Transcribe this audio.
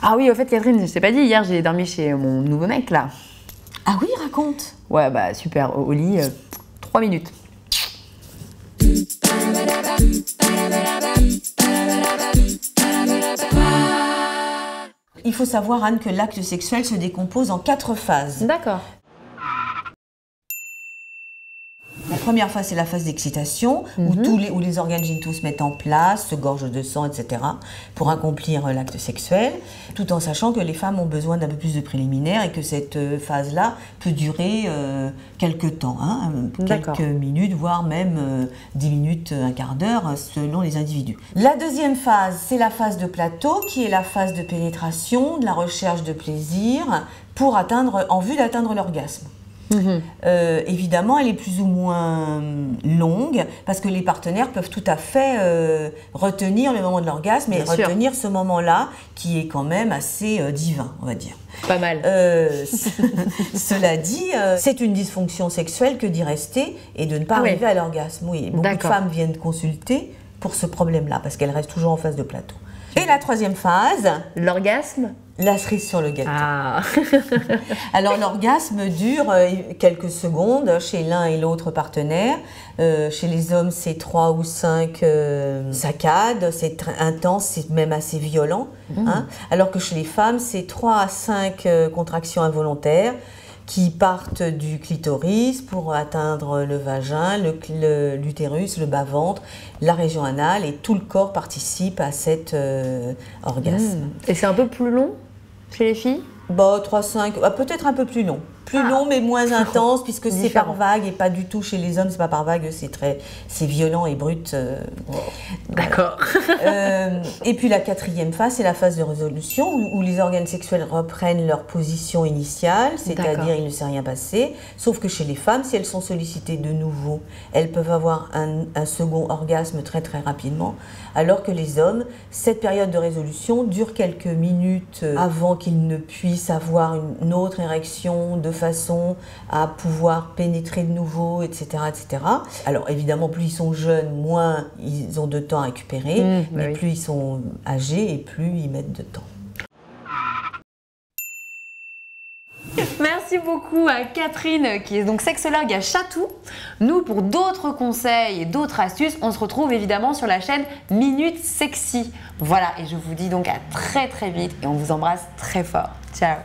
Ah oui, au fait, Catherine, je t'ai pas dit, hier, j'ai dormi chez mon nouveau mec, là. Ah oui, raconte. Ouais, bah super, au lit, 3 minutes. Il faut savoir, Anne, que l'acte sexuel se décompose en 4 phases. D'accord. La première phase, c'est la phase d'excitation, où les organes génitaux se mettent en place, se gorgent de sang, etc., pour accomplir l'acte sexuel, tout en sachant que les femmes ont besoin d'un peu plus de préliminaires et que cette phase-là peut durer quelques temps, hein, quelques minutes, voire même 10 minutes, un quart d'heure, selon les individus. La deuxième phase, c'est la phase de plateau, qui est la phase de pénétration, de la recherche de plaisir, en vue d'atteindre l'orgasme. Évidemment, elle est plus ou moins longue parce que les partenaires peuvent tout à fait retenir le moment de l'orgasme et retenir ce moment-là qui est quand même assez divin, on va dire. Pas mal. Cela dit, c'est une dysfonction sexuelle que d'y rester et de ne pas arriver à l'orgasme. Oui, beaucoup de femmes viennent consulter pour ce problème-là parce qu'elles restent toujours en phase de plateau. Et la troisième phase, l'orgasme. La cerise sur le gâteau. Ah. Alors l'orgasme dure quelques secondes chez l'un et l'autre partenaire. Chez les hommes, c'est 3 ou 5 saccades, c'est intense, c'est même assez violent. Hein, alors que chez les femmes, c'est 3 à 5 contractions involontaires qui partent du clitoris pour atteindre le vagin, l'utérus, le bas-ventre, la région anale, et tout le corps participe à cet orgasme. Et c'est un peu plus long chez les filles? Bah, 3-5, peut-être un peu plus long. Plus long mais moins intense puisque c'est par vague et pas du tout chez les hommes, c'est pas par vague, c'est violent et brut. D'accord. Et puis la quatrième phase, c'est la phase de résolution où les organes sexuels reprennent leur position initiale, c'est-à-dire il ne s'est rien passé, sauf que chez les femmes, si elles sont sollicitées de nouveau, elles peuvent avoir un second orgasme très très rapidement, alors que les hommes, cette période de résolution dure quelques minutes avant qu'ils ne puissent avoir une autre érection de façon à pouvoir pénétrer de nouveau, etc., etc. Alors évidemment, plus ils sont jeunes, moins ils ont de temps à récupérer, mais plus ils sont âgés et plus ils mettent de temps. Merci beaucoup à Catherine, qui est donc sexologue à Chatou. Nous, pour d'autres conseils et d'autres astuces, on se retrouve évidemment sur la chaîne Minute Sexy. Voilà, et je vous dis donc à très très vite et on vous embrasse très fort. Ciao.